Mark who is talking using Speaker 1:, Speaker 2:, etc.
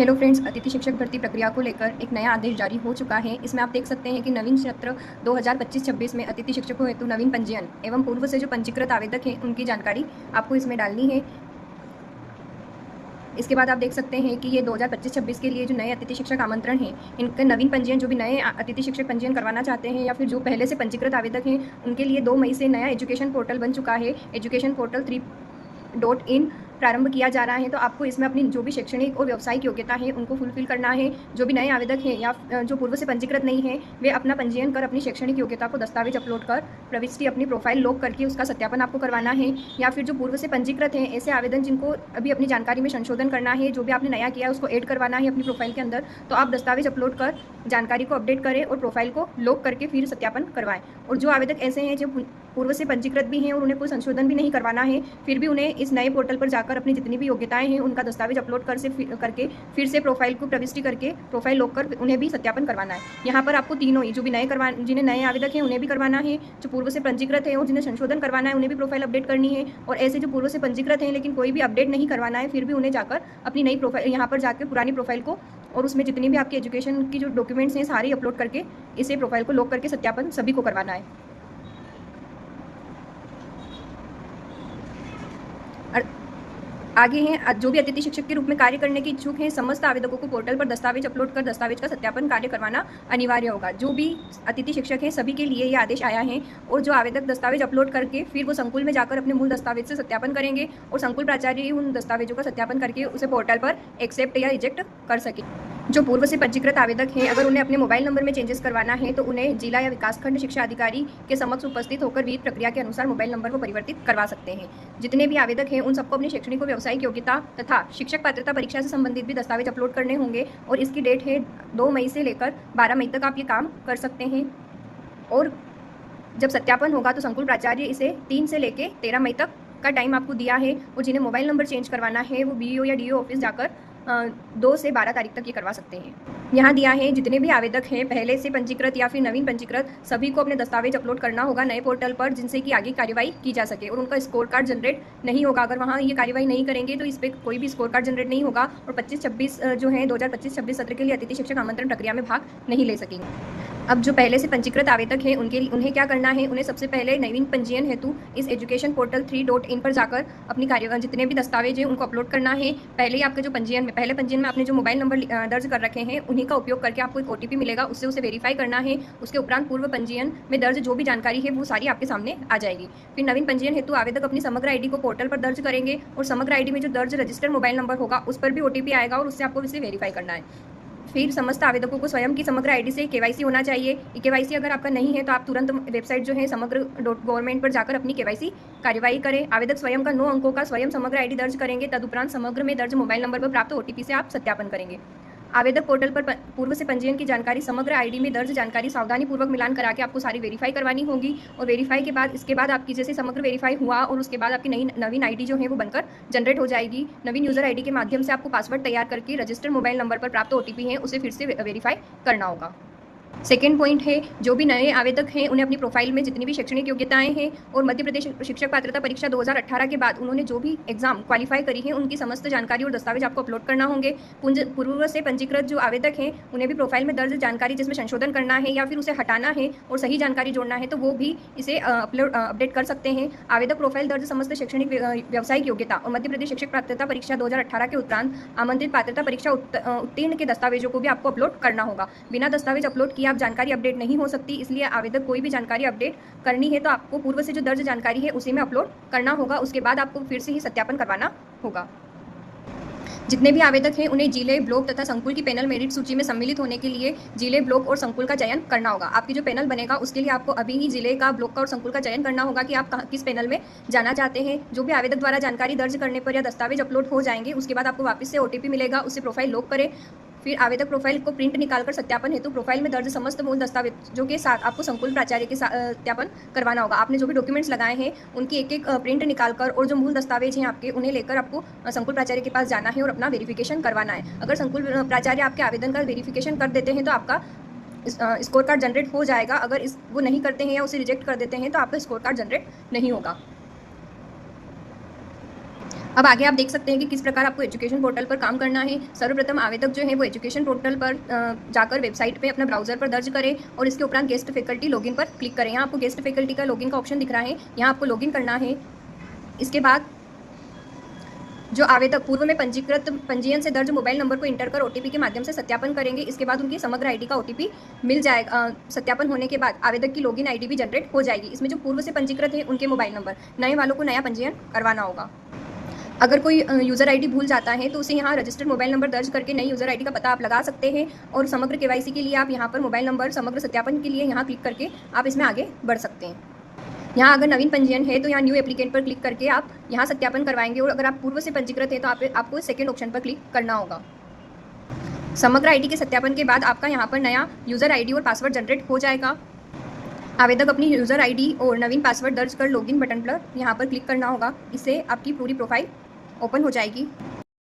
Speaker 1: Hello friends, अतिथि शिक्षक भर्ती प्रक्रिया को लेकर एक नया आदेश जारी हो चुका है। इसमें आप देख सकते हैं कि नवीन सत्र 2025-26 में अतिथि शिक्षकों हेतु नवीन पंजीयन एवं पूर्व से जो पंजीकृत आवेदक हैं उनकी जानकारी आपको इसमें डालनी है। इसके बाद आप देख सकते हैं कि ये 2025-26 के लिए जो नए अतिथि शिक्षक आमंत्रण हैं, इनके नवीन पंजीयन जो भी नए अतिथि शिक्षक पंजीयन करवाना चाहते हैं या फिर जो पहले से पंजीकृत आवेदक हैं, उनके लिए 2 मई से नया एजुकेशन पोर्टल बन चुका है। एजुकेशन पोर्टल 3.in प्रारंभ किया जा रहा है। तो आपको इसमें अपनी जो भी शैक्षणिक और व्यावसायिक योग्यता है उनको फुलफिल करना है। जो भी नए आवेदक हैं या जो पूर्व से पंजीकृत नहीं है, वे अपना पंजीयन कर अपनी शैक्षणिक योग्यता को दस्तावेज अपलोड कर प्रविष्टि अपनी प्रोफाइल लॉक करके उसका सत्यापन आपको करवाना है। या फिर जो पूर्व से पंजीकृत हैं, ऐसे आवेदन जिनको अभी अपनी जानकारी में संशोधन करना है, जो भी आपने नया किया है उसको ऐड करवाना है अपनी प्रोफाइल के अंदर, तो आप दस्तावेज अपलोड कर जानकारी को अपडेट करें और प्रोफाइल को लॉक करके फिर सत्यापन करवाएं। और जो आवेदक ऐसे हैं जो पूर्व से पंजीकृत भी हैं और उन्हें कोई संशोधन भी नहीं करवाना है, फिर भी उन्हें इस नए पोर्टल पर जाकर अपनी जितनी भी योग्यताएं हैं उनका दस्तावेज अपलोड करके फिर से प्रोफाइल को प्रविष्टि करके प्रोफाइल लॉक कर उन्हें भी सत्यापन करवाना है। यहाँ पर आपको तीनों ही जो भी जिन्हें नए आवेदक हैं उन्हें भी करवाना है, जो पूर्व से पंजीकृत है और जिन्हें संशोधन करवाना है उन्हें भी प्रोफाइल अपडेट करनी है, और ऐसे जो पूर्व से पंजीकृत हैं लेकिन कोई भी अपडेट नहीं करवाना है, फिर भी उन्हें जाकर अपनी नई प्रोफाइल यहाँ पर जाकर पुरानी प्रोफाइल को और उसमें जितनी भी आपकी एजुकेशन की जो डॉक्यूमेंट्स हैं सारे अपलोड करके इसे प्रोफाइल को लॉक करके सत्यापन सभी को करवाना है। आगे हैं जो भी अतिथि शिक्षक के रूप में कार्य करने के इच्छुक हैं, समस्त आवेदकों को पोर्टल पर दस्तावेज अपलोड कर दस्तावेज का सत्यापन कार्य करवाना अनिवार्य होगा। जो भी अतिथि शिक्षक हैं सभी के लिए ये आदेश आया है। और जो आवेदक दस्तावेज अपलोड करके फिर वो संकुल में जाकर अपने मूल दस्तावेज से सत्यापन करेंगे और संकुल प्राचार्य उन दस्तावेजों का सत्यापन करके उसे पोर्टल पर एक्सेप्ट या रिजेक्ट कर सके। जो पूर्व से पंजीकृत आवेदक हैं, अगर उन्हें अपने मोबाइल नंबर में चेंजेस करवाना है तो उन्हें जिला या विकासखंड शिक्षा अधिकारी के समक्ष उपस्थित होकर विहित प्रक्रिया के अनुसार मोबाइल नंबर को परिवर्तित करवा सकते हैं। जितने भी आवेदक हैं उन सबको अपनी शैक्षणिक और व्यावसायिक योग्यता तथा शिक्षक पात्रता परीक्षा से संबंधित भी दस्तावेज अपलोड करने होंगे, और इसकी डेट है 2 मई से लेकर 12 मई तक आप ये काम कर सकते हैं। और जब सत्यापन होगा तो संकुल प्राचार्य इसे 3 से लेकर 13 मई तक का टाइम आपको दिया है, और जिन्हें मोबाइल नंबर चेंज करवाना है वो बीईओ या डीओ ऑफिस जाकर 2 से 12 तारीख तक ये करवा सकते हैं। यहाँ दिया है जितने भी आवेदक हैं पहले से पंजीकृत या फिर नवीन पंजीकृत, सभी को अपने दस्तावेज अपलोड करना होगा नए पोर्टल पर, जिनसे कि आगे कार्यवाही की जा सके। और उनका स्कोर कार्ड जनरेट नहीं होगा, अगर वहाँ ये कार्यवाही नहीं करेंगे तो इस पर कोई भी स्कोर कार्ड जनरेट नहीं होगा, और 25-26 जो है 2025-26 सत्र के लिए अतिथि शिक्षक आमंत्रण प्रक्रिया में भाग नहीं ले सकेंगे। अब जो पहले से पंजीकृत आवेदक हैं उन्हें क्या करना है, उन्हें सबसे पहले नवीन पंजीयन हेतु इस एजुकेशन पोर्टल 3.in पर जाकर अपनी जितने भी दस्तावेज हैं उनको अपलोड करना है। पहले ही आपके जो पहले पंजीयन में आपने जो मोबाइल नंबर दर्ज कर रखे हैं उन्हीं का उपयोग करके आपको एक OTP मिलेगा, उससे उसे वेरीफाई करना है। उसके उपरांत पूर्व पंजीयन में दर्ज जो भी जानकारी है वो सारी आपके सामने आ जाएगी। फिर नवीन पंजीयन हेतु आवेदक अपनी समग्र ID को पोर्टल पर दर्ज करेंगे, और समग्र ID में जो दर्ज रजिस्टर्ड मोबाइल नंबर होगा उस पर भी OTP आएगा, और उससे आपको इसे वेरीफाई करना है। फिर समस्त आवेदकों को स्वयं की समग्र ID से KYC होना चाहिए। KYC अगर आपका नहीं है तो आप तुरंत वेबसाइट जो है समग्र.गवर्नमेंट पर जाकर अपनी KYC कार्यवाही करें। आवेदक स्वयं का 9 अंकों का स्वयं समग्र ID दर्ज करेंगे, तदुपरांत समग्र में दर्ज मोबाइल नंबर पर प्राप्त OTP से आप सत्यापन करेंगे। आवेदक पोर्टल पर पूर्व से पंजीयन की जानकारी समग्र ID में दर्ज जानकारी सावधानीपूर्वक मिलान करा के आपको सारी वेरीफाई करवानी होगी, और वेरीफाई के बाद इसके बाद आपकी जैसे समग्र वेरीफाई हुआ और उसके बाद आपकी नवीन ID जो है वो बनकर जनरेट हो जाएगी। नवीन यूज़र ID के माध्यम से आपको पासवर्ड तैयार करके रजिस्टर्ड मोबाइल नंबर पर प्राप्त OTP है उसे फिर से वेरीफाई करना होगा। सेकेंड पॉइंट है, जो भी नए आवेदक हैं उन्हें अपनी प्रोफाइल में जितनी भी शैक्षणिक योग्यताएं हैं और मध्य प्रदेश शिक्षक पात्रता परीक्षा 2018 के बाद उन्होंने जो भी एग्जाम क्वालिफाई करी है उनकी समस्त जानकारी और दस्तावेज आपको अपलोड करना होंगे। पूर्व से पंजीकृत जो आवेदक हैं उन्हें भी प्रोफाइल में दर्ज जानकारी जिसमें संशोधन करना है या फिर उसे हटाना है और सही जानकारी जोड़ना है तो वो भी इसे अपडेट कर सकते हैं। आवेदक प्रोफाइल दर्ज समस्त शैक्षणिक व्यावसायिक योग्यता और मध्य प्रदेश शिक्षक पात्रता परीक्षा 2018 के उपरांत आमंत्रित पात्रता परीक्षा उत्तीर्ण के दस्तावेजों को भी आपको अपलोड करना होगा। बिना दस्तावेज अपलोड किए आप जानकारी अपडेट नहीं हो सकती, इसलिए आवेदक कोई भी जानकारी अपडेट करनी है तो आपको पूर्व से जो दर्ज जानकारी है उसी में अपलोड करना होगा। उसके बाद आपको फिर से ही सत्यापन करवाना होगा। जितने भी आवेदक हैं उन्हें जिले, ब्लॉक तथा संकुल की पैनल मेरिट सूची में सम्मिलित होने के लिए जिले, ब्लॉक और संकुल का चयन करना होगा। आपकी जो पैनल बनेगा उसके लिए आपको अभी ही जिले का, ब्लॉक का और संकुल का चयन करना होगा कि आप किस पैनल में जाना चाहते हैं। जो भी आवेदक द्वारा जानकारी दर्ज करने पर या दस्तावेज अपलोड हो जाएंगे उसके बाद आपको वापस से OTP मिलेगा, उससे प्रोफाइल लॉक करें। फिर आवेदक प्रोफाइल को प्रिंट निकालकर सत्यापन हेतु प्रोफाइल में दर्ज समस्त मूल दस्तावेजों के साथ आपको संकुल प्राचार्य के सत्यापन करवाना होगा। आपने जो भी डॉक्यूमेंट्स लगाए हैं उनकी एक प्रिंट निकालकर और जो मूल दस्तावेज हैं आपके उन्हें लेकर आपको संकुल प्राचार्य के पास जाना है और अपना वेरिफिकेशन करवाना है। अगर संकुल प्राचार्य आपके आवेदन का वेरिफिकेशन कर देते हैं तो आपका स्कोर कार्ड जनरेट हो जाएगा। अगर वो नहीं करते हैं या उसे रिजेक्ट कर देते हैं तो आपका स्कोर कार्ड जनरेट नहीं होगा। अब आगे आप देख सकते हैं कि किस प्रकार आपको एजुकेशन पोर्टल पर काम करना है। सर्वप्रथम आवेदक जो है वो एजुकेशन पोर्टल पर जाकर वेबसाइट पे अपना ब्राउजर पर दर्ज करें और इसके उपरांत गेस्ट फैकल्टी लॉगिन पर क्लिक करें। यहाँ आपको गेस्ट फैकल्टी का लॉगिन का ऑप्शन दिख रहा है, यहाँ आपको लॉगिन करना है। इसके बाद जो आवेदक पूर्व में पंजीयन से दर्ज मोबाइल नंबर को इंटर कर ओटीपी के माध्यम से सत्यापन करेंगे। इसके बाद उनकी समग्र आईडी का ओटीपी मिल जाएगा। सत्यापन होने के बाद आवेदक की लॉगिन आईडी भी जनरेट हो जाएगी। इसमें जो पूर्व से पंजीकृत है उनके मोबाइल नंबर, नए वालों को नया पंजीयन करवाना होगा। अगर कोई यूज़र आईडी भूल जाता है तो उसे यहाँ रजिस्टर्ड मोबाइल नंबर दर्ज करके नई यूज़र आईडी का पता आप लगा सकते हैं और समग्र केवाईसी के लिए आप यहाँ पर मोबाइल नंबर समग्र सत्यापन के लिए यहाँ क्लिक करके आप इसमें आगे बढ़ सकते हैं। यहाँ अगर नवीन पंजीयन है तो यहाँ न्यू एप्लीकेंट पर क्लिक करके आप यहाँ सत्यापन करवाएंगे और अगर आप पूर्व से पंजीकृत हैं तो आपको सेकेंड ऑप्शन पर क्लिक करना होगा। समग्र आईडी के सत्यापन के बाद आपका यहाँ पर नया यूज़र आईडी और पासवर्ड जनरेट हो जाएगा। आवेदक अपनी यूज़र आईडी और नवीन पासवर्ड दर्ज कर लॉगिन बटन पर यहाँ पर क्लिक करना होगा। इससे आपकी पूरी प्रोफाइल ओपन हो जाएगी।